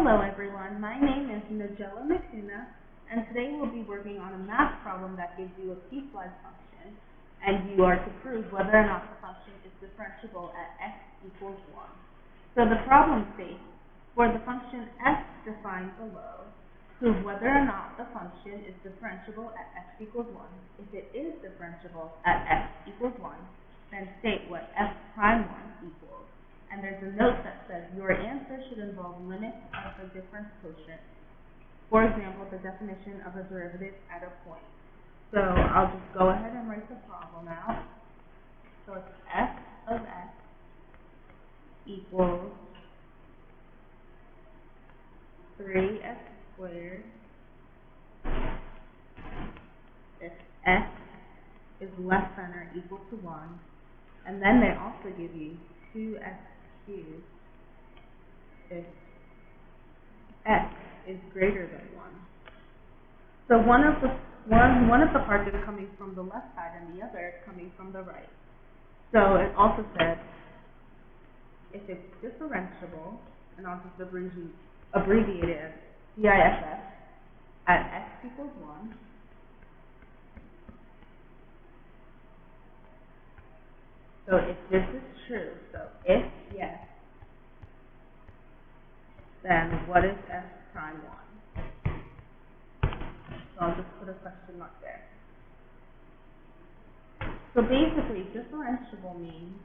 Hello everyone, my name is Nagela Nukuna, and today we'll be working on a math problem that gives you a piecewise function, and you are to prove whether or not the function is differentiable at x equals 1. So the problem states, for the function f defined below, prove whether or not the function is differentiable at x equals 1. If it is differentiable at x equals 1, then state what f prime 1 equals. And there's a note that says your answer should involve limits of the difference quotient. For example, the definition of a derivative at a point. So I'll just go ahead and write the problem out. So it's f of x equals 3x squared if x is less than or equal to 1. And then they also give you 2x cubed if x is greater than 1. So one of the parts is coming from the left side and the other is coming from the right. So it also said if it's differentiable, and I'll just abbreviate it as DIFF at x equals 1, so if this is true, so if yes, then what is f prime 1? So I'll just put a question mark there. So basically, differentiable means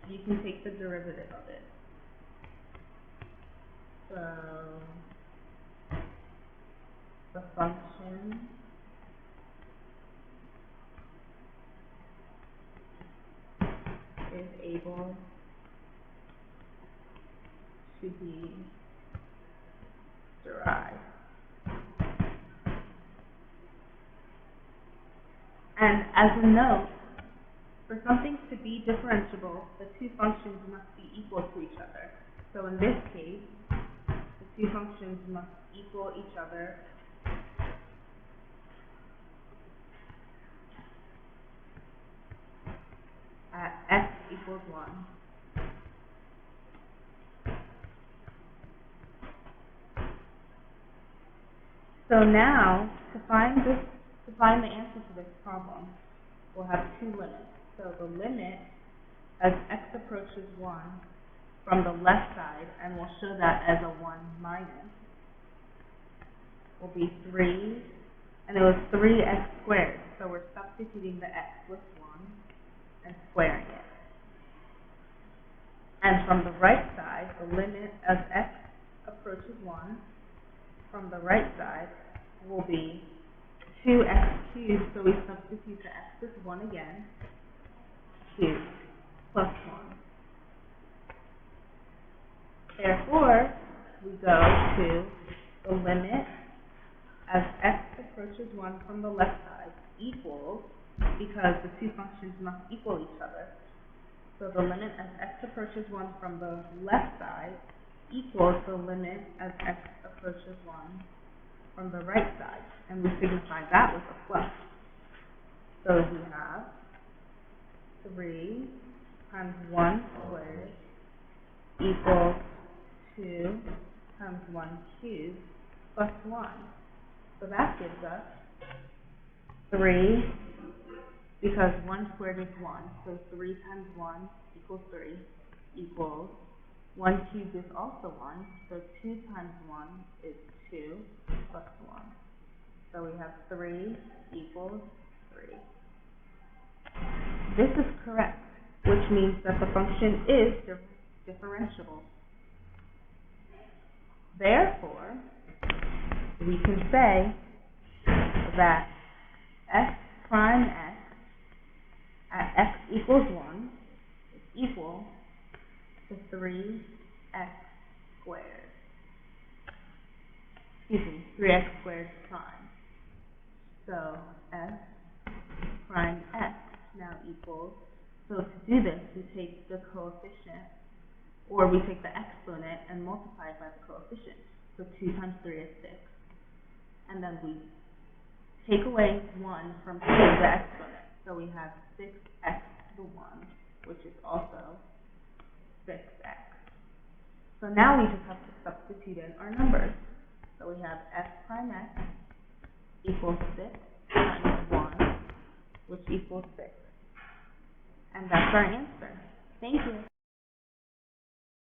you can take the derivative of it. So the function is able to be derived. And as a note, for something to be differentiable, the two functions must be equal to each other. So in this case, the two functions must equal each other at x equals 1. So now, to find the answer to this problem, we'll have two limits. So the limit as x approaches 1 from the left side, and we'll show that as a 1 minus, will be 3, and it was 3x squared. So we're substituting the x with 1 and squaring it. And from the right side, the limit as x approaches 1 from the right side will be 2x cubed, so we substitute the x with 1 again, cubed plus 1. Therefore, we go to the limit as x approaches 1 from the left side equals, because the two functions must equal each other, so the limit as x approaches 1 from the left side equals the limit as x approaches 1 from the right side, and we signify that with a plus. So we have 3 times 1 squared equals 2 times 1 cubed plus 1. So that gives us 3, because 1 squared is 1, so 3 times 1 equals 3, equals 1 cubed is also 1, so 2 times 1 is 2 plus 1. So we have 3 equals 3. This is correct, which means that the function is differentiable. Therefore, we can say that f prime x at x equals 1 is equal to 3x squared. 3x squared prime. So f prime x now equals, so to do this, we take the coefficient, or we take the exponent and multiply it by the coefficient. So 2 times 3 is 6. And then we take away 1 from 2, the exponent. So we have 6x to the 1, which is also 6x. So now we just have to substitute in our numbers. So we have f prime x equals 6 times 1, which equals 6. And that's our answer. Thank you.